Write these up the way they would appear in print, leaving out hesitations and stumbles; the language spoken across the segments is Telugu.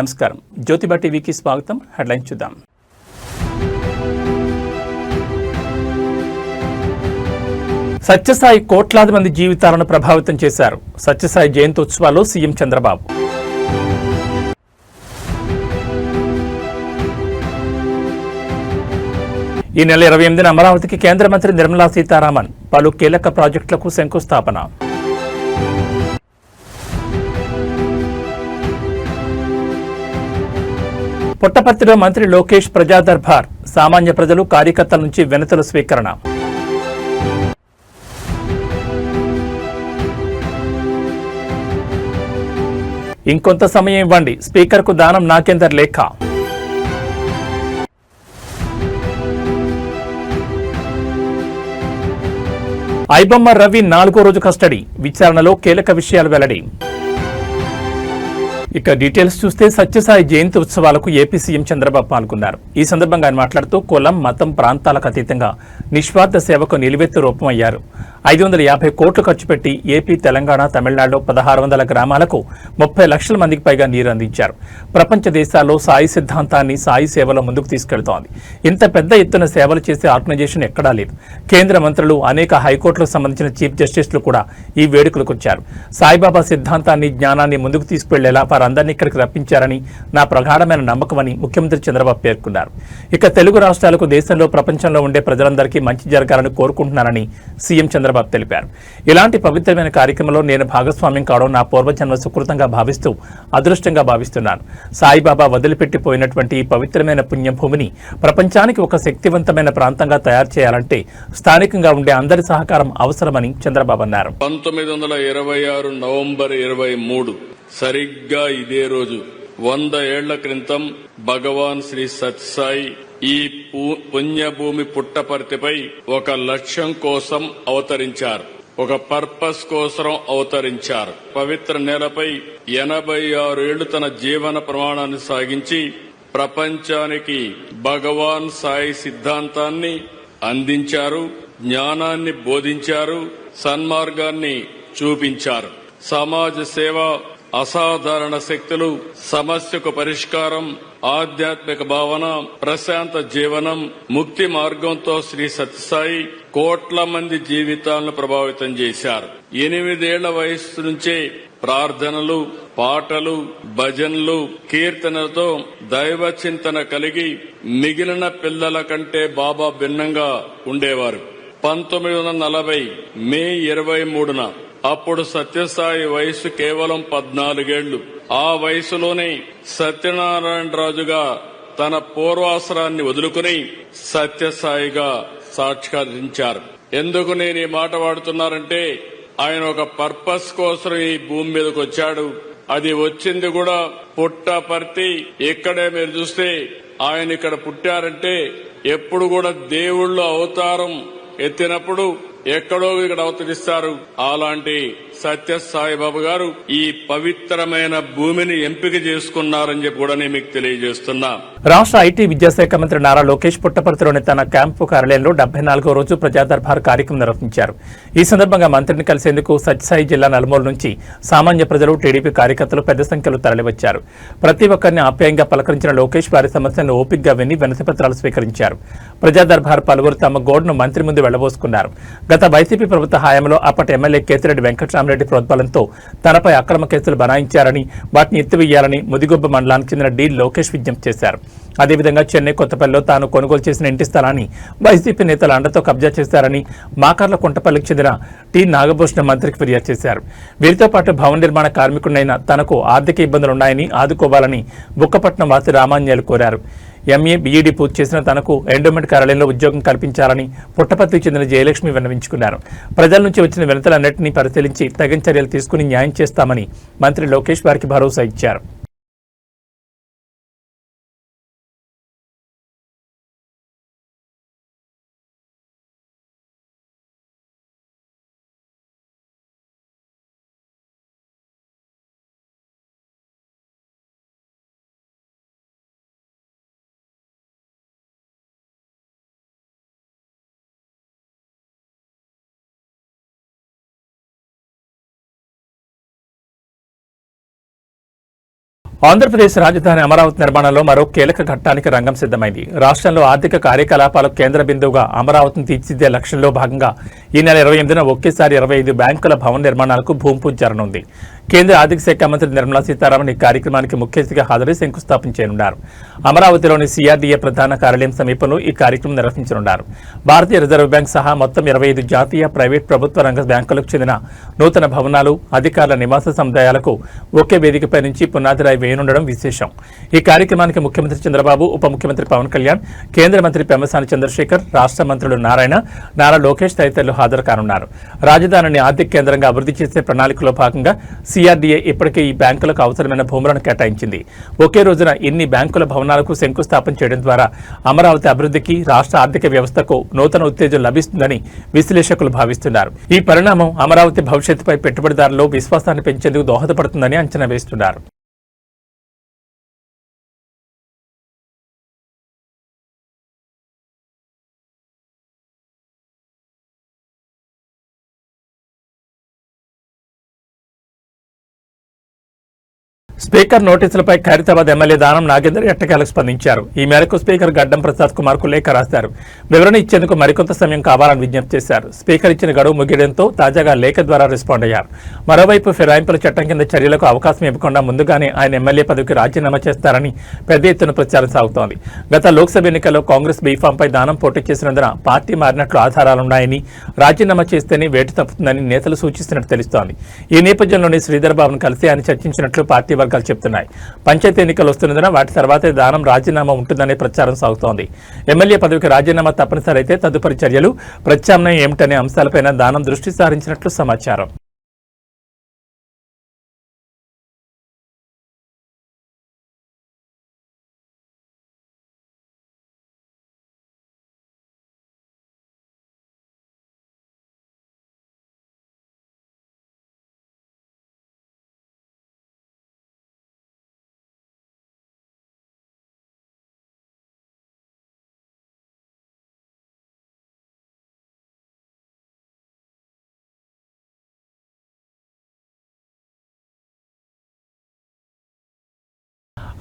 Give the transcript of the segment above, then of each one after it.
నమస్కారం. జ్యోతిబా టీవీకి స్వాగతం. హెడ్లైన్ చూద్దాం. సత్యసాయి కోట్లాది మంది జీవితాలను ప్రభావితం చేశారు. సత్యసాయి జయంతోత్సవాల్లో సీఎం చంద్రబాబు. ఈ నెల 28న అమరావతికి కేంద్ర మంత్రి నిర్మలా సీతారామన్ పలు కీలక ప్రాజెక్టులకు శంకుస్థాపన. పుట్టపర్తిలో మంత్రి లోకేష్ ప్రజా దర్బార్, సామాన్య ప్రజలు కార్యకర్తల నుంచి వినతుల స్వీకరణ. ఇంకొంత సమయం ఇవ్వండి, స్పీకర్కు దానం నాగేందర్ లేఖ. ఐబొమ్మ రవి 4వ రోజు కస్టడీ, విచారణలో కీలక విషయాలు వెల్లడి. ఇక డీటెయిల్స్ చూస్తే సత్యసాయి జయంతి ఉత్సవాలకు ఏపీ సీఎం చంద్రబాబు పాల్గొన్నారు. ఈ సందర్భంగా ఆయన మాట్లాడుతూ కులం, మతం, ప్రాంతాలకు అతీతంగా నిస్వార్థ సేవకు నిలువెత్తు రూపమయ్యారు. 550 కోట్లు ఖర్చు పెట్టి ఏపీ, తెలంగాణ, తమిళనాడులో 1600 గ్రామాలకు 30 లక్షల మందికి పైగా నీరు అందించారు. ప్రపంచ దేశాల్లో సాయి సిద్ధాంతాన్ని సాయి సేవలో ముందుకు తీసుకెళ్తోంది. ఇంత పెద్ద ఎత్తున సేవలు చేసే ఆర్గనైజేషన్ ఎక్కడా లేదు. కేంద్ర మంత్రులు, అనేక హైకోర్టులకు సంబంధించిన చీఫ్ జస్టిస్లు కూడా ఈ వేడుకలకు వచ్చారు. సాయిబాబా సిద్ధాంతాన్ని, జ్ఞానాన్ని ముందుకు తీసుకువెళ్లేలా వారందరినీ ఇక్కడికి రప్పించారని నా ప్రగాఢమైన నమ్మకమని ముఖ్యమంత్రి చంద్రబాబు పేర్కొన్నారు. ఇక తెలుగు రాష్ట్రాలకు, దేశంలో, ప్రపంచంలో ఉండే ప్రజలందరికీ మంచి జరగాలని కోరుకుంటున్నానని సీఎం చంద్రబాబు తెలిపారు. ఇలాంటి పవిత్రమైన కార్యక్రమంలో నేను భాగస్వామ్యం కావడం నా పూర్వజన్మ సుకృతంగా భావిస్తూ అదృష్టంగా భావిస్తున్నాను. సాయిబాబా వదిలిపెట్టిపోయినటువంటి ఈ పవిత్రమైన పుణ్యభూమిని ప్రపంచానికి ఒక శక్తివంతమైన ప్రాంతంగా తయారు చేయాలంటే స్థానికంగా ఉండే అందరి సహకారం అవసరమని చంద్రబాబు అన్నారు. 1926 నవంబర్ 23 సరిగ్గా ఇదే రోజు 100 ఏళ్ల క్రితం భగవాన్ శ్రీ సత్యసాయి ఈ పుణ్యభూమి పుట్టపర్తిపై ఒక లక్ష్యం కోసం అవతరించారు. ఒక పర్పస్ కోసం అవతరించారు. పవిత్ర నేలపై 86 ఏళ్లు తన జీవన ప్రమాణాన్ని సాగించి ప్రపంచానికి భగవాన్ సాయి సిద్ధాంతాన్ని అందించారు, జ్ఞానాన్ని బోధించారు, సన్మార్గాన్ని చూపించారు. సమాజ సేవ, అసాధారణ శక్తులు, సమస్యకు పరిష్కారం, ఆధ్యాత్మిక భావన, ప్రశాంత జీవనం, ముక్తి మార్గంతో శ్రీ సత్యసాయి కోట్ల మంది జీవితాలను ప్రభావితం చేశారు. 8 ఏళ్ల వయస్సు నుంచే ప్రార్థనలు, పాటలు, భజనలు, కీర్తనలతో దైవ చింతన కలిగి మిగిలిన పిల్లల కంటే బాబా భిన్నంగా ఉండేవారు. 1940 మే 23న అప్పుడు సత్యసాయి వయసు కేవలం 14 ఏళ్లు. ఆ వయసులోనే సత్యనారాయణరాజుగా తన పూర్వాసరాన్ని వదులుకుని సత్యసాయిగా సాక్షాత్కరించారు. ఎందుకు నేను ఈ మాట వాడుతున్నారంటే ఆయన ఒక పర్పస్ కోసం ఈ భూమి మీదకి వచ్చాడు. అది వచ్చింది కూడా పుట్టపర్తి. ఇక్కడే మీరు చూస్తే ఆయన ఇక్కడ పుట్టారంటే ఎప్పుడు కూడా దేవుళ్ళు అవతారం ఎత్తినప్పుడు ఎక్కడో ఇక్కడ అవతరిస్తారు. అలాంటి సత్యసాయిబాబు గారు ఈ పవిత్రమైన భూమిని ఎంపిక చేసుకున్నారని చెప్పి కూడా నేను మీకు తెలియజేస్తున్నా. రాష్ట్ర ఐటీ విద్యాశాఖ మంత్రి నారా లోకేష్ పుట్టపర్తిలోని తన క్యాంపు కార్యాలయంలో 74వ రోజు ప్రజా దర్బార్ కార్యక్రమం నిర్వహించారు. ఈ సందర్భంగా మంత్రిని కలిసేందుకు సత్యసాయి జిల్లా నలుమూల నుంచి సామాన్య ప్రజలు, టీడీపీ కార్యకర్తలు పెద్ద సంఖ్యలో తరలివచ్చారు. ప్రతి ఒక్కరిని ఆప్యాయంగా పలకరించిన లోకేష్ వారి సమస్యలను ఓపికగా విని వినతిపత్రాలు స్వీకరించారు. ప్రజా దర్బార్ పలువురు తమ గోడును మంత్రి ముందు వెళ్లబోసుకున్నారు. గత వైసీపీ ప్రభుత్వ హయాంలో అప్పటి ఎమ్మెల్యే కేతిరెడ్డి వెంకటరామరెడ్డి ప్రోద్బలంతో తనపై అక్రమ కేసులు బనాయించారని, వాటిని ఎత్తివేయాలని ముదిగొబ్బ మండలానికి చెందిన డి లోకేష్ విజ్ఞప్తి చేశారు. అదేవిధంగా చెన్నై కొత్తపల్లిలో తాను కొనుగోలు చేసిన ఇంటి స్థలాన్ని వైసీపీ నేతల అండతో కబ్జా చేశారని మాకర్ల కుంటపల్లికి చెందిన టి నాగభూషణ మంత్రికి ఫిర్యాదు చేశారు. వీరితో పాటు భవన నిర్మాణ కార్మికుడినైన తనకు ఆర్థిక ఇబ్బందులున్నాయని ఆదుకోవాలని బుక్కపట్నం వాసి రామాన్యాలు కోరారు. ఎంఏ, బీఈడీ పూర్తి చేసిన తనకు ఎండోమెంట్ కార్యాలయంలో ఉద్యోగం కల్పించాలని పుట్టపర్తికి చెందిన జయలక్ష్మి విన్నవించుకున్నారు. ప్రజల నుంచి వచ్చిన వినతులన్నింటినీ పరిశీలించి తగిన చర్యలు తీసుకుని న్యాయం చేస్తామని మంత్రి లోకేష్ వారికి భరోసా ఇచ్చారు. ఆంధ్రప్రదేశ్ రాజధాని అమరావతి నిర్మాణంలో మరో కీలక ఘట్టానికి రంగం సిద్ధమైంది. రాష్ట్రంలో ఆర్థిక కార్యకలాపాలకు కేంద్ర బిందువుగా అమరావతిని తీర్చిదిద్దే లక్ష్యంలో భాగంగా ఈ నెల 28న ఒకేసారి 25 బ్యాంకుల భవన నిర్మాణాలకు భూమి పూజ జరగనుంది. కేంద్ర ఆర్థిక శాఖ మంత్రి నిర్మలా సీతారామన్ ఈ కార్యక్రమానికి ముఖ్య అతిథిగా హాజరై శంకుస్థాపన చేయనున్నారు. అమరావతిలోని సిఆర్డీఏ ప్రధాన కార్యాలయం సమీపంలో ఈ కార్యక్రమం నిర్వహించనున్నారు. భారతీయ రిజర్వ్ బ్యాంక్ సహా మొత్తం 25 జాతీయ, ప్రైవేట్, ప్రభుత్వ రంగ బ్యాంకులకు చెందిన నూతన భవనాలు, అధికారుల నివాస సముదాయాలకు ఒకే వేదికపై నుంచి పునాదిరాయి వేయనుండడం విశేషం. ఈ కార్యక్రమానికి ముఖ్యమంత్రి చంద్రబాబు, ఉప ముఖ్యమంత్రి పవన్ కళ్యాణ్, కేంద్ర మంత్రి పెమ్మసాని చంద్రశేఖర్, రాష్ట్ర మంత్రులు నారా లోకేష్ తదితరులు హాజరు కానున్నారు. రాజధానిని ఆర్థిక కేంద్రంగా అభివృద్ధి చేసే ప్రణాళికలో భాగంగా సిఆర్డీఏ ఇప్పటికే ఈ బ్యాంకులకు అవసరమైన భూములను కేటాయించింది. ఒకే రోజున ఇన్ని బ్యాంకుల భవనాలకు శంకుస్థాపన చేయడం ద్వారా అమరావతి అభివృద్ధికి, రాష్ట్ర ఆర్థిక వ్యవస్థకు నూతన ఉత్తేజం లభిస్తుందని విశ్లేషకులు భావిస్తున్నారు. ఈ పరిణామం అమరావతి భవిష్యత్తుపై పెట్టుబడిదారుల్లో విశ్వాసాన్ని పెంచేందుకు దోహదపడుతుందని అంచనా వేస్తున్నారు. స్పీకర్ నోటీసులపై ఖైరతాబాద్ ఎమ్మెల్యే దానం నాగేందర్ ఎట్టకేలకు స్పందించారు. ఈ మేరకు స్పీకర్ గడ్డం ప్రసాద్ కుమార్ కు లేఖ రాశారు. వివరణ ఇచ్చేందుకు మరికొంత సమయం కావాలని విజ్ఞప్తి చేశారు. స్పీకర్ ఇచ్చిన గడువు ముగియడంతో తాజాగా లేఖ ద్వారా రెస్పాండ్ అయ్యారు. మరోవైపు ఫిరాయింపుల చట్టం కింద చర్యలకు అవకాశం ఇవ్వకుండా ముందుగానే ఆయన ఎమ్మెల్యే పదవికి రాజీనామా చేస్తారని పెద్ద ఎత్తున ప్రచారం సాగుతోంది. గత లోక్సభ ఎన్నికల్లో కాంగ్రెస్ బీఫాంపై దానం పోటీ చేసినందున పార్టీ మారినట్లు ఆధారాలున్నాయని, రాజీనామా చేస్తేనే వేటు తప్పుతుందని నేతలు సూచిస్తున్నట్టు తెలుస్తోంది. ఈ నేపథ్యంలోనే శ్రీధర్ బాబును కలిసి ఆయన చర్చించినట్లు పార్టీ వర్గాలు చెప్తున్నాయి. పంచాయతీ ఎన్నికలు వస్తున్నందున వాటి తర్వాతే దానం రాజీనామా ఉంటుందనే ప్రచారం సాగుతోంది. ఎమ్మెల్యే పదవికి రాజీనామా తప్పనిసరి అయితే తదుపరి చర్యలు, ప్రత్యామ్నాయం ఏమిటనే అంశాలపైన దానం దృష్టి సారించినట్లు సమాచారం.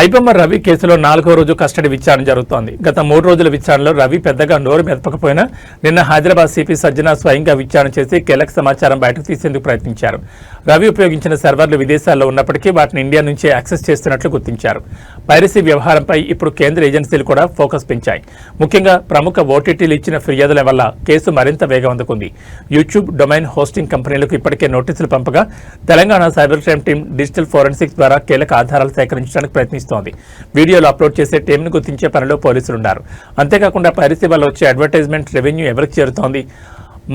ఐబొమ్మ రవి కేసులో 4వ రోజు కస్టడీ విచారణ జరుగుతోంది. గత 3 రోజుల విచారణలో రవి పెద్దగా నోరు మెదపకపోయినా నిన్న హైదరాబాద్ సిపి సజ్జన స్వయంగా విచారణ చేసి కీలక సమాచారం బయటకు తీసేందుకు ప్రయత్నించారు. రవి ఉపయోగించిన సర్వర్లు విదేశాల్లో ఉన్నప్పటికీ వాటిని ఇండియా నుంచే యాక్సెస్ చేస్తున్నట్లు గుర్తించారు. పైరసీ వ్యవహారంపై ఇప్పుడు కేంద్ర ఏజెన్సీలు కూడా ఫోకస్ పెంచాయి. ముఖ్యంగా ప్రముఖ ఓటీటీలు ఇచ్చిన ఫిర్యాదుల వల్ల కేసు మరింత వేగం అందుకుంది. యూట్యూబ్ డొమైన్ హోస్టింగ్ కంపెనీలకు ఇప్పటికే నోటీసులు పంపగా Telangana cyber crime team digital forensics ద్వారా కీలక ఆధారాలు సేకరించడానికి ప్రయత్నిస్తోంది. వీడియోలు అప్లోడ్ చేసే టీంను గుర్తించే పనిలో పోలీసులున్నారు. అంతేకాకుండా పైరసీ వల్ల వచ్చే అడ్వర్టైజ్మెంట్ రెవెన్యూ ఎవరికి చేరుతోంది,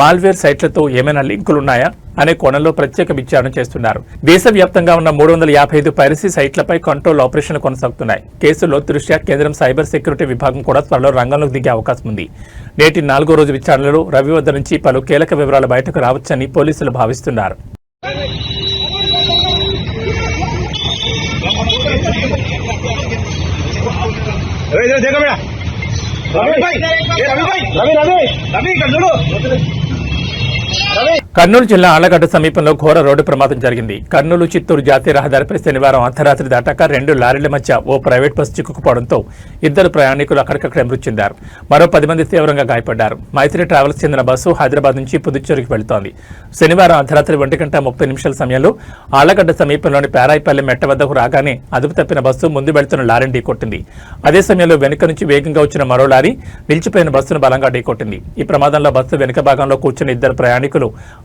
మాల్వేర్ సైట్లతో ఏమైనా లింకులున్నాయా అనే కోణంలో ప్రత్యేక విచారణ చేస్తున్నారు. దేశవ్యాప్తంగా ఉన్న 355 పైరసీ సైట్లపై కంట్రోల్ ఆపరేషన్లు కొనసాగుతున్నాయి. కేసులో దృష్ట్యా కేంద్రం సైబర్ సెక్యూరిటీ విభాగం కూడా త్వరలో రంగంలోకి దిగే అవకాశం ఉంది. నేటి 4వ రోజు విచారణలో రవి వద్ద నుంచి పలు కీలక వివరాలు బయటకు రావచ్చని పోలీసులు భావిస్తున్నారు. देखो बेटा रवि भाई रवि कर दो కర్నూలు జిల్లా ఆళ్లగడ్డ సమీపంలో ఘోర రోడ్డు ప్రమాదం జరిగింది. కర్నూలు చిత్తూరు జాతీయ రహదారిపై శనివారం అర్ధరాత్రి దాటాక 2 లారీల మధ్య ఓ ప్రైవేట్ బస్సు చిక్కుకుపోవడంతో 2 ప్రయాణికులు అక్కడికక్కడే మృతి చెందారు. మరో 10 మంది తీవ్రంగా గాయపడ్డారు. మైత్రి ట్రావెల్స్ చెందిన బస్సు హైదరాబాద్ నుంచి పుదుచ్చేరికి వెళుతోంది. శనివారం అర్ధరాత్రి 1:30 సమయంలో ఆళ్లగడ్డ సమీపంలోని పేరాయిపల్లి మెట్ట వద్దకు రాగానే అదుపు తప్పిన బస్సు ముందు వెళ్తున్న లారీని ఢీకొట్టింది. అదే సమయంలో వెనుక నుంచి వేగంగా వచ్చిన మరో లారీ నిలిచిపోయిన బస్సును బలంగా ఢీకొట్టింది. ఈ ప్రమాదంలో బస్సు వెనుక భాగంలో కూర్చున్న 2 ప్రయాణికులు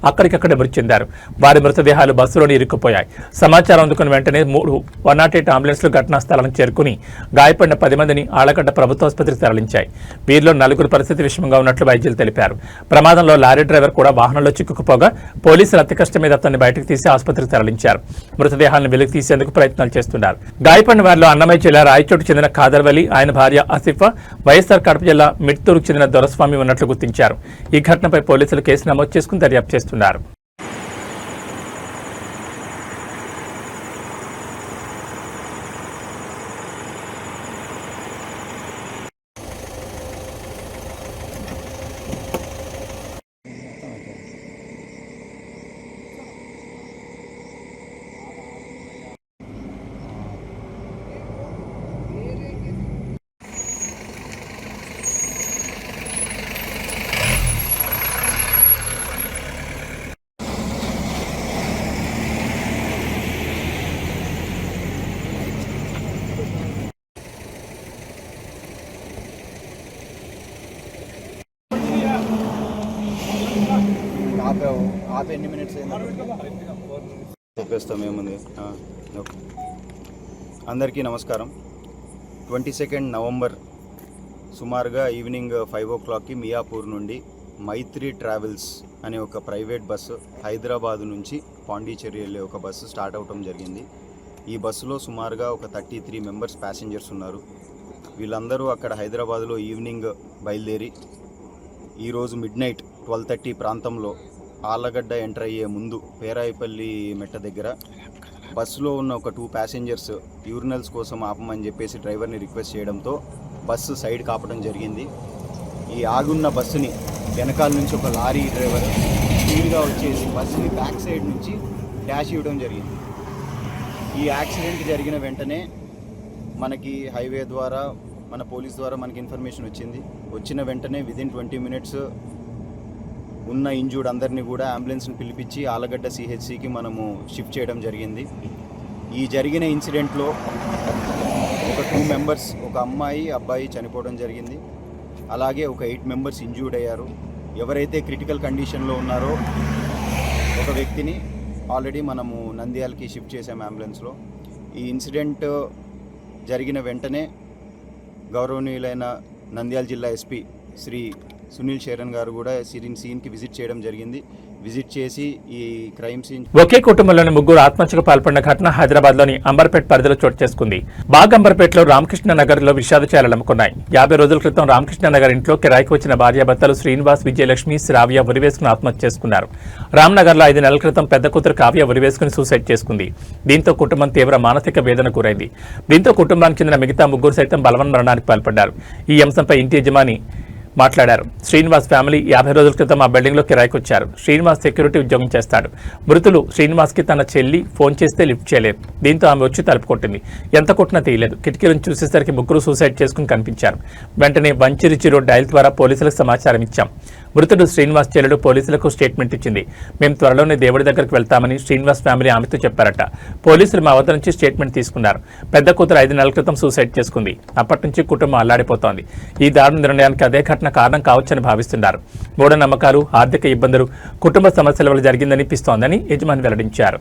అక్కడికక్కడే మృతి చెందారు. వారి మృతదేహాలు బస్సులోని ఇరుక్కుపోయాయి. సమాచారం అందుకున్న వెంటనే 3 108 అంబులెన్స్లు ఘటనా స్థలానికి చేరుకుని గాయపడిన 10 మందిని ఆళ్లగడ్డ ప్రభుత్వ ఆసుపత్రికి తరలించాయి. వీరిలో 4 పరిస్థితి విషమంగా ఉన్నట్లు వైద్యులు తెలిపారు. ప్రమాదంలో లారీ డ్రైవర్ కూడా వాహనంలో చిక్కుకుపోగా పోలీసులు అతి కష్టం మీద అతన్ని బయటకు తీసి ఆసుపత్రికి తరలించారు. మృతదేహాలను వెలికి తీసేందుకు ప్రయత్నాలు చేస్తున్నారు. గాయపడిన వారిలో అన్నమయ్య జిల్లా రాయచోటు చెందిన ఖాదర్వలి, ఆయన భార్య ఆసిఫా, వైఎస్ఆర్ కడప జిల్లా మిడ్తూరుకు చెందిన దొరస్వామి ఉన్నట్లు గుర్తించారు. ఈ ఘటనపై పోలీసులు కేసు నమోదు చేసుకుని దర్యాప్తు చేస్తున్నారు. ఎన్ని మినిట్స్ చెప్పేస్తాం ఏముంది. ఓకే. అందరికీ నమస్కారం. 22 నవంబర్ సుమారుగా ఈవినింగ్ 5 o'clockకి మియాపూర్ నుండి మైత్రి ట్రావెల్స్ అనే ఒక ప్రైవేట్ బస్సు హైదరాబాద్ నుంచి పాండిచేరి వెళ్ళే ఒక బస్సు స్టార్ట్ అవటం జరిగింది. ఈ బస్సులో సుమారుగా ఒక 33 మెంబర్స్ ప్యాసింజర్స్ ఉన్నారు. వీళ్ళందరూ అక్కడ హైదరాబాద్లో ఈవినింగ్ బయలుదేరి ఈరోజు మిడ్నైట్ 12:30 ప్రాంతంలో ఆళ్ళగడ్డ ఎంటర్ అయ్యే ముందు పేరాయిపల్లి మెట్ట దగ్గర బస్సులో ఉన్న ఒక 2 ప్యాసింజర్స్ యూరినల్స్ కోసం ఆపమని చెప్పేసి డ్రైవర్ని రిక్వెస్ట్ చేయడంతో బస్సు సైడ్ కాపడం జరిగింది. ఈ ఆగున్న బస్సుని వెనకాల నుంచి ఒక లారీ డ్రైవర్ స్పీడ్గా వచ్చేసి బస్సుని బ్యాక్ సైడ్ నుంచి డాష్ ఇవ్వడం జరిగింది. ఈ యాక్సిడెంట్ జరిగిన వెంటనే మనకి హైవే ద్వారా మన పోలీస్ ద్వారా మనకి ఇన్ఫర్మేషన్ వచ్చింది. వచ్చిన వెంటనే విదిన్ 20 minutes ఉన్న ఇంజూర్డ్ అందరినీ కూడా అంబులెన్స్ని పిలిపించి ఆలగడ్డ సిహెచ్సికి మనము షిఫ్ట్ చేయడం జరిగింది. ఈ జరిగిన ఇన్సిడెంట్లో ఒక 2 members, ఒక అమ్మాయి అబ్బాయి చనిపోవడం జరిగింది. అలాగే ఒక 8 members ఇంజూర్డ్ అయ్యారు. ఎవరైతే క్రిటికల్ కండిషన్లో ఉన్నారో ఒక వ్యక్తిని ఆల్రెడీ మనము నంద్యాలకి షిఫ్ట్ చేసాము అంబులెన్స్లో. ఈ ఇన్సిడెంట్ జరిగిన వెంటనే గౌరవనీయులైన నంద్యాల జిల్లా ఎస్పీ శ్రీ సునీల్ శరణ్ గారు కూడా సీన్కి విజిట్ చేయడం జరిగింది. విజిట్ చేసి ఈ క్రైమ్ సీన్ ఒకే కుటుంబంలోని 3 ఆత్మహత్యకు పాల్పడిన ఘటన హైదరాబాద్లోని అంబర్పేట్ పరిధిలో చోటు చేసుకుంది. బాగ్ అంబర్పేట్లో రామకృష్ణ నగర్లో విషాద ఛాయలమ్ముకున్నాయి. 50 రోజుల క్రితం రామకృష్ణ నగర్ ఇంట్లో కిరాయికి వచ్చిన భార్యాభర్తలు శ్రీనివాస్, విజయలక్ష్మి, శ్రావ్య ఉరివేసుకుని ఆత్మహత్య చేసుకున్నారు. రామ్నగర్లో 5 నెలల క్రితం పెద్ద కూతురు కావ్య ఉరివేసుకుని సూసైడ్ చేసుకుంది. దీంతో కుటుంబం తీవ్ర మానసిక వేదన గురైంది. దీంతో కుటుంబానికి చెందిన మిగతా 3 సైతం బలవన్ మరణానికి పాల్పడ్డారు. ఈ అంశంపై ఇంటి యజమాని మాట్లాడారు. శ్రీనివాస్ ఫ్యామిలీ 50 రోజుల క్రితం ఆ బిల్డింగ్లో కిరాయికి వచ్చారు. శ్రీనివాస్ సెక్యూరిటీ ఉద్యోగం చేస్తాడు. మృతులు శ్రీనివాస్కి తన చెల్లి ఫోన్ చేస్తే లిఫ్ట్ చేయలేదు. దీంతో ఆమె వచ్చి తలుపు కొట్టింది. ఎంత కొట్టినా తీయలేదు. కిటికీలను చూసేసరికి 3 సూసైడ్ చేసుకుని కనిపించారు. వెంటనే వంచిరిచి రోడ్ డయల్ ద్వారా పోలీసులకు సమాచారం ఇచ్చాం. మృతుడు శ్రీనివాస్ చెల్లెలు పోలీసులకు స్టేట్మెంట్ ఇచ్చింది. మేము త్వరలోనే దేవుడి దగ్గరికి వెళ్తామని శ్రీనివాస్ ఫ్యామిలీ ఆమెతో చెప్పారట. పోలీసులు మా వద్ద నుంచి స్టేట్మెంట్ తీసుకున్నారు. పెద్ద కూతురు 5 నెలల క్రితం సూసైడ్ చేసుకుంది. అప్పటి నుంచి కుటుంబం అల్లాడిపోతోంది. ఈ దారుణ నిర్ణయానికి అదే ఘటన కారణం కావచ్చని భావిస్తున్నారు. మూఢనమ్మకాలు, ఆర్థిక ఇబ్బందులు, కుటుంబ సమస్యల వల్ల జరిగిందనిపిస్తోందని యజమాని వెల్లడించారు.